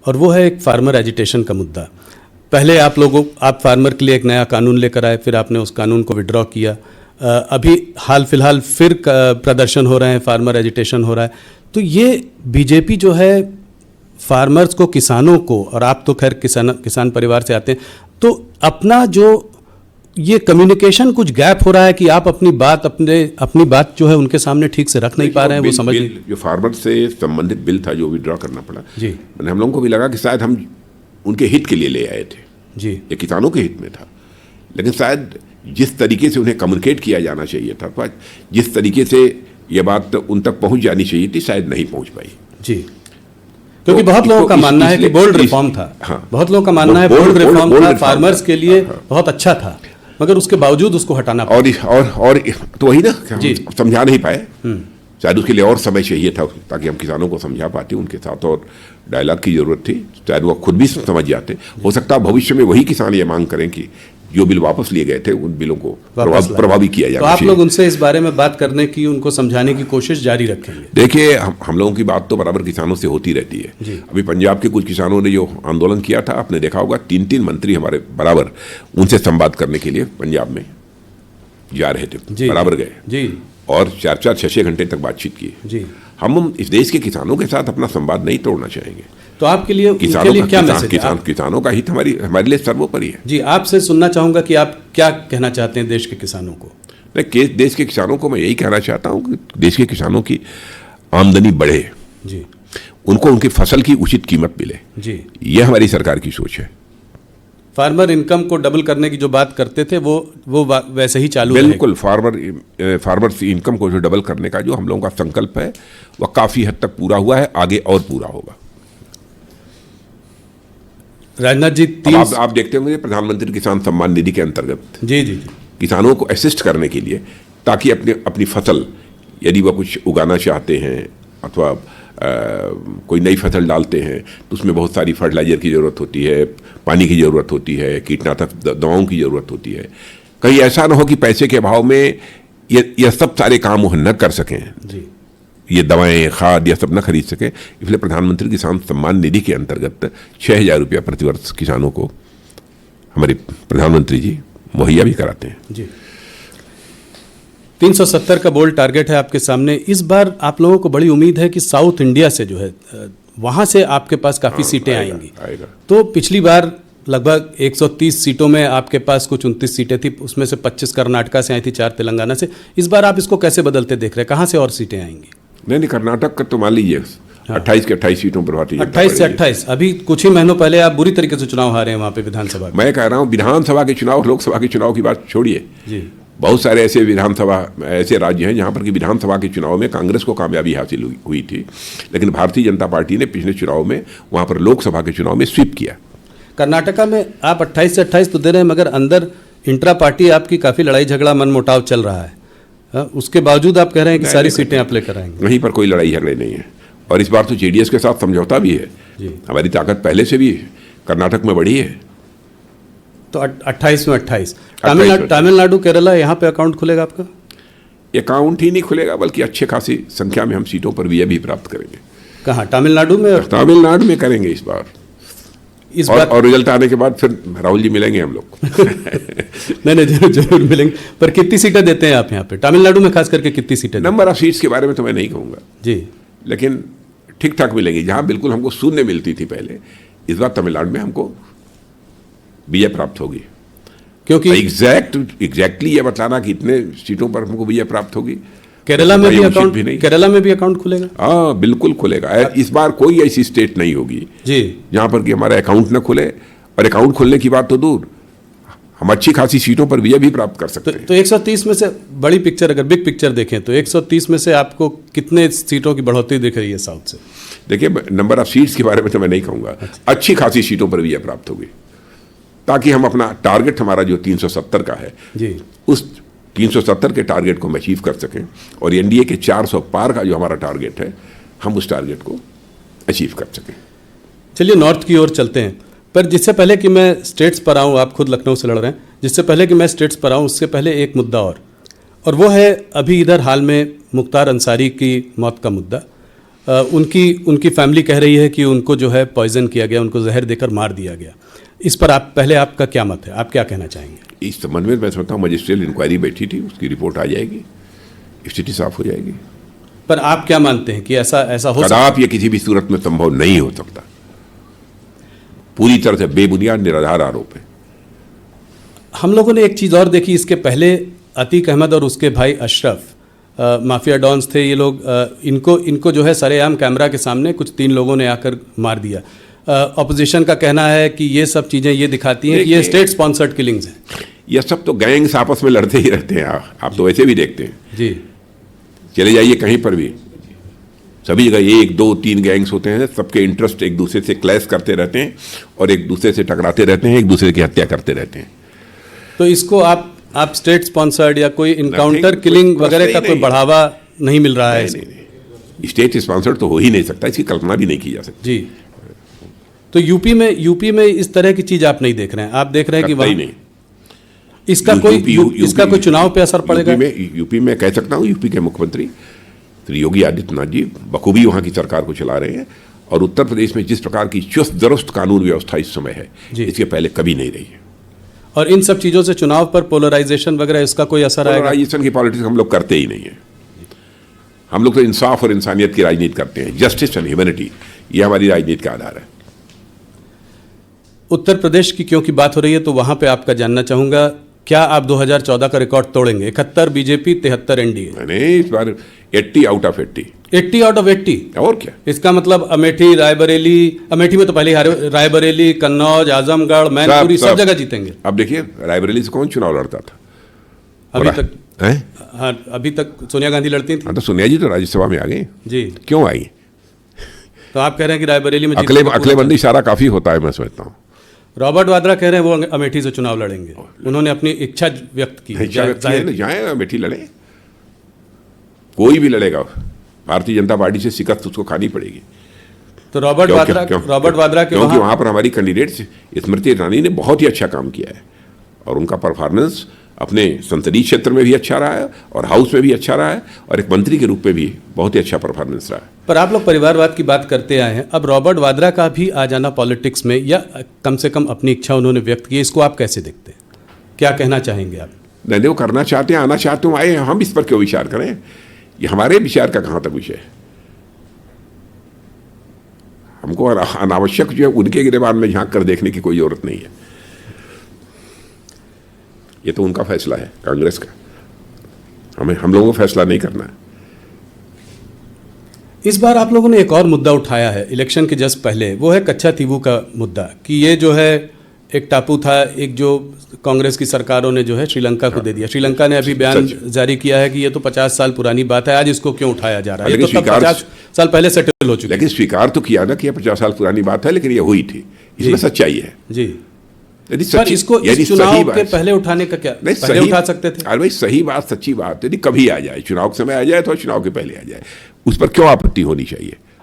और वो है एक फार्मर एजिटेशन का मुद्दा। पहले आप फार्मर के लिए एक नया कानून लेकर आए, फिर आपने उस कानून को विड्रॉ किया। अभी हाल फिलहाल फिर प्रदर्शन हो रहे हैं, फार्मर एजिटेशन हो रहा है। तो ये बीजेपी जो है फार्मर्स को, किसानों को, और आप तो खैर किसान परिवार से आते हैं, तो अपना जो ये कम्युनिकेशन कुछ गैप हो रहा है कि आप अपनी बात जो है उनके सामने ठीक से रख नहीं पा रहे हैं, वो समझ नहीं। जो फार्मर से संबंधित बिल था जो विड्रॉ करना पड़ा जी, मैंने हम लोगों को भी लगा कि शायद हम उनके हित के लिए ले आए थे जी, ये किसानों के हित में था, लेकिन शायद जिस तरीके से उन्हें कम्युनिकेट किया जाना चाहिए था, जिस तरीके से ये बात उन तक पहुंच जानी चाहिए थी, शायद नहीं पहुंच पाई। जी, क्योंकि बहुत लोगों का मानना है कि बोल्ड रिफॉर्म था। हाँ, बहुत लोगों का मानना है बोल्ड रिफॉर्म था, फार्मर्स के लिए बहुत अच्छा था, मगर उसके बावजूद उसको हटाना पड़ा। और तो वही ना, समझा नहीं पाए। शायद उसके लिए और समय चाहिए था ताकि हम किसानों को समझा पाते, उनके साथ और डायलॉग की जरूरत थी। शायद वो खुद भी समझ जाते। हो सकता है भविष्य में वही किसान ये मांग करें कि जो बिल वापस लिए गए थे उन बिलों को प्रभावी किया जाए। तो आप लोग उनसे इस बारे में बात करने की, उनको समझाने की कोशिश जारी रखेंगे? देखिए, हम लोगों की बात तो बराबर किसानों से होती रहती है। अभी पंजाब के कुछ किसानों ने जो आंदोलन किया था, आपने देखा होगा, 3 मंत्री हमारे बराबर उनसे संवाद करने के लिए पंजाब में जा रहे थे, बराबर गए जी, और 4-4, 6-6 घंटे तक बातचीत की जी। हम इस देश के किसानों के साथ अपना संवाद नहीं तोड़ना चाहेंगे। तो आपके लिए क्या मैसेज है? किसानों का हित हमारे लिए सर्वोपरि है जी। आपसे सुनना चाहूंगा कि आप क्या कहना चाहते हैं देश के किसानों को। नहीं, देश के किसानों को मैं यही कहना चाहता हूं कि देश के किसानों की आमदनी बढ़े जी, उनको उनकी फसल की उचित कीमत मिले जी, यह हमारी सरकार की सोच है। फार्मर इनकम को डबल करने की जो बात करते थे वो वैसे ही चालू है। बिल्कुल, फार्मर्स इनकम को जो डबल करने का जो हम लोगों का संकल्प है, वह काफी हद तक पूरा हुआ है, आगे और पूरा होगा। राजनाथ जी, आप देखते होंगे प्रधानमंत्री किसान सम्मान निधि के अंतर्गत जी जी किसानों को असिस्ट करने के लिए, ताकि अपनी फसल, यदि वह कुछ उगाना चाहते हैं अथवा कोई नई फसल डालते हैं, तो उसमें बहुत सारी फर्टिलाइजर की ज़रूरत होती है, पानी की ज़रूरत होती है, कीटनाशक दवाओं की ज़रूरत होती है। कहीं ऐसा ना हो कि पैसे के अभाव में ये सब सारे काम वो न कर सकें जी, ये दवाएं, खाद, यह सब न खरीद सके। इसलिए प्रधानमंत्री किसान सम्मान निधि के अंतर्गत 6,000 रुपया प्रतिवर्ष किसानों को हमारे प्रधानमंत्री जी मुहैया भी कराते हैं जी। 370 का बोल्ड टारगेट है आपके सामने। इस बार आप लोगों को बड़ी उम्मीद है कि साउथ इंडिया से जो है, वहाँ से आपके पास काफ़ी सीटें आएंगी। तो पिछली बार लगभग 130 सीटों में आपके पास कुछ 29 सीटें थी, उसमें से 25 कर्नाटका से आई थी, 4 तेलंगाना से। इस बार आप इसको कैसे बदलते देख रहे हैं? कहाँ से और सीटें आएंगी? नहीं, कर्नाटक का तो मान लीजिए 28 के 28 सीटों पर भारतीय 28 से 28। अभी कुछ ही महीनों पहले आप बुरी तरीके से चुनाव हारे हैं वहाँ पे विधानसभा। मैं कह रहा हूँ, विधानसभा के चुनाव, लोकसभा के चुनाव की बात छोड़िए जी, बहुत सारे ऐसे राज्य हैं जहाँ पर कि विधानसभा के चुनाव में कांग्रेस को कामयाबी हासिल हुई थी, लेकिन भारतीय जनता पार्टी ने पिछले चुनाव में वहाँ पर लोकसभा के चुनाव में स्वीप किया। कर्नाटका में आप 28 से 28 तो दे रहे हैं, मगर अंदर इंट्रा पार्टी आपकी काफ़ी लड़ाई झगड़ा, मनमुटाव चल रहा है। उसके बावजूद आप कह रहे हैं कि सारी सीटें आप लेकर आएंगे। वहीं पर कोई लड़ाई झगड़े नहीं है, और इस बार तो जेडीएस के साथ समझौता भी है जी। हमारी ताकत पहले से भी कर्नाटक में बढ़ी है। तो 28 में 28। तमिलनाडु, केरला, यहाँ पे अकाउंट खुलेगा आपका? अकाउंट ही नहीं खुलेगा, बल्कि अच्छे खासी संख्या में हम सीटों पर विजय भी प्राप्त करेंगे। कहाँ? तमिलनाडु में? तमिलनाडु में करेंगे इस बार। और रिजल्ट आने के बाद फिर राहुल जी मिलेंगे हम लोग। नहीं, जरूर मिलेंगे। पर कितनी सीटें देते हैं आप यहाँ पे तमिलनाडु में, खास करके कितनी सीटें? नंबर ऑफ सीट्स के बारे में तो मैं नहीं कहूँगा जी, लेकिन ठीक ठाक मिलेंगी। जहाँ बिल्कुल हमको शून्य मिलती थी पहले, इस बार तमिलनाडु में हमको विजय प्राप्त होगी। क्योंकि एग्जैक्टली ये बताना कि इतने सीटों पर हमको विजय प्राप्त होगी। केरला में भी अकाउंट खुलेगा? हाँ, बिल्कुल खुलेगा। इस बार कोई ऐसी स्टेट नहीं होगी जी जहां पर कि हमारा अकाउंट न खुले, और अकाउंट खुलने की बात तो दूर, हम अच्छी खासी सीटों पर विजय भी प्राप्त कर सकते हैं। तो 130 में से बड़ी पिक्चर, अगर बिग पिक्चर देखें तो 130 में से आपको कितने सीटों की बढ़ोतरी दिख रही है साउथ से? देखिए, नंबर ऑफ सीट्स के बारे में तो मैं नहीं कहूँगा। अच्छी खासी सीटों पर विजय प्राप्त होगी, ताकि हम अपना टारगेट, हमारा जो 370 का है जी, उस 370 के टारगेट को हम अचीव कर सकें, और एनडीए के 400 पार का जो हमारा टारगेट है, हम उस टारगेट को अचीव कर सकें। चलिए नॉर्थ की ओर चलते हैं। पर जिससे पहले कि मैं स्टेट्स पर आऊँ, आप खुद लखनऊ से लड़ रहे हैं, जिससे पहले कि मैं स्टेट्स पर आऊँ, उससे पहले एक मुद्दा और वो है अभी इधर हाल में मुख्तार अंसारी की मौत का मुद्दा। उनकी फैमिली कह रही है कि उनको जो है पॉइजन किया गया, उनको जहर देकर मार दिया गया। इस पर आपका क्या मत है, आप क्या कहना चाहेंगे? इस संबंध में मैं समझता हूँ मजिस्ट्रियल इंक्वायरी बैठी थी, उसकी रिपोर्ट आ जाएगी, स्थिति साफ हो जाएगी। पर आप क्या मानते हैं कि ऐसा हो सकता? कदापि ये किसी भी सूरत में संभव नहीं हो सकता। पूरी तरह से बेबुनियाद निराधार आरोप है। हम लोगों ने एक चीज़ और देखी, इसके पहले अतीक अहमद और उसके भाई अशरफ माफिया डॉन्स थे ये लोग, इनको जो है सरेआम कैमरा के सामने कुछ 3 लोगों ने आकर मार दिया। ऑपोजिशन का कहना है कि ये सब चीज़ें ये दिखाती हैं कि ये स्टेट स्पॉन्सर्ड किलिंग्स हैं। ये सब तो गैंग्स आपस में लड़ते ही रहते हैं। आप तो वैसे भी देखते हैं जी, चले जाइए कहीं पर भी, सभी जगह 1, 2, 3 गैंग्स होते हैं। सबके इंटरेस्ट एक दूसरे से क्लैश करते रहते हैं और एक दूसरे से टकराते रहते हैं, एक दूसरे की हत्या करते रहते हैं। तो इसको आप स्टेट स्पॉन्सर्ड या कोई इनकाउंटर किलिंग वगैरह का कोई बढ़ावा नहीं मिल रहा है? नहीं, स्टेट स्पॉन्सर्ड तो हो ही नहीं सकता, इसकी कल्पना भी नहीं की जा सकती। जी, तो यूपी में इस तरह की चीज आप नहीं देख रहे हैं, आप देख रहे हैं कि वहाँ नहीं, इसका कोई चुनाव पे असर पड़ेगा? यूपी में कह सकता हूँ, यूपी के मुख्यमंत्री श्री योगी आदित्यनाथ जी बखूबी वहाँ की सरकार को चला रहे हैं और उत्तर प्रदेश में जिस प्रकार की चुस्त दुरुस्त कानून व्यवस्था इस समय है, इसके पहले कभी नहीं रही है। और इन सब चीज़ों से चुनाव पर पोलराइजेशन वगैरह इसका कोई असर आएगा? पोलराइजेशन की पॉलिटिक्स हम लोग करते ही नहीं है। हम लोग तो इंसाफ और इंसानियत की राजनीति करते हैं, जस्टिस एंड ह्यूमैनिटी, ये हमारी राजनीति का आधार है। उत्तर प्रदेश की क्योंकि बात हो रही है तो वहाँ पे आपका जानना चाहूँगा, क्या आप 2014 का रिकॉर्ड तोड़ेंगे? 71 बीजेपी, 73 एनडीए। मैंने इस बार 80 आउट ऑफ 80। 80 out of 80? और क्या? इसका मतलब अमेठी, रायबरेली, अमेठी में तो पहले ही हारे, रायबरेली, कन्नौज, आजमगढ़, मैनपुरी सब जगह जीतेंगे। अब देखिए रायबरेली से कौन चुनाव लड़ता था अभी तक? हाँ, अभी तक सोनिया गांधी लड़ती थी। हाँ, तो सोनिया जी तो राज्यसभा में आ गई जी, क्यों आई? तो आप कह रहे हैं कि रायबरेली में अकलेबंदी इशारा काफी होता है, मैं समझता हूँ। रॉबर्ट वाड्रा कह रहे हैं वो अमेठी से चुनाव लड़ेंगे, उन्होंने अपनी इच्छा व्यक्त की। जाए अमेठी लड़े, कोई भी लड़ेगा, भारतीय जनता पार्टी से शिकस्त उसको खानी पड़ेगी। तो रॉबर्ट वाड्रा क्योंकि वहां पर हमारी कैंडिडेट स्मृति ईरानी ने बहुत ही अच्छा काम किया है और उनका परफॉर्मेंस अपने संसदीय क्षेत्र में भी अच्छा रहा है और हाउस में भी अच्छा रहा है और एक मंत्री के रूप में भी बहुत ही अच्छा परफॉर्मेंस रहा है। पर आप लोग परिवारवाद की बात करते आए हैं, अब रॉबर्ट वाड्रा का भी आ जाना पॉलिटिक्स में, या कम से कम अपनी इच्छा उन्होंने व्यक्त की, इसको आप कैसे देखते हैं? क्या कहना चाहेंगे आप? नहीं, वो करना चाहते हैं, आना चाहते हो, आए, हम इस पर क्यों विचार करें? ये हमारे विचार का कहाँ तक विषय है? हमको अनावश्यक जो है उनके गिरेबान में झांक कर देखने की कोई जरूरत नहीं है। ये तो उनका फैसला है, कांग्रेस का, हम लोगों को फैसला नहीं करना है। इस बार आप लोगों ने एक और मुद्दा उठाया है इलेक्शन के जस्ट पहले, वो है कच्छातीवू का मुद्दा, कि ये जो है एक टापू था, एक जो कांग्रेस की सरकारों ने जो है श्रीलंका को दे दिया। श्रीलंका ने अभी बयान जारी किया है कि ये तो 50 साल पुरानी बात है, आज इसको क्यों उठाया जा रहा है? ये तो 50 साल पहले सेटल हो चुकी है। लेकिन स्वीकार तो किया ना कि ये 50 साल पुरानी बात है, लेकिन ये हुई थी, इसमें सच्चाई है जी। पर इसको इस चुनाव के पहले उठाने का क्या, पहले उठा सकते थे? अरे भाई सही बात, सच्ची बात, यदि कभी आ जाए, चुनाव के समय आ जाए तो चुनाव के पहले आ जाए, उस पर क्यों आपत्ति होनी चाहिए?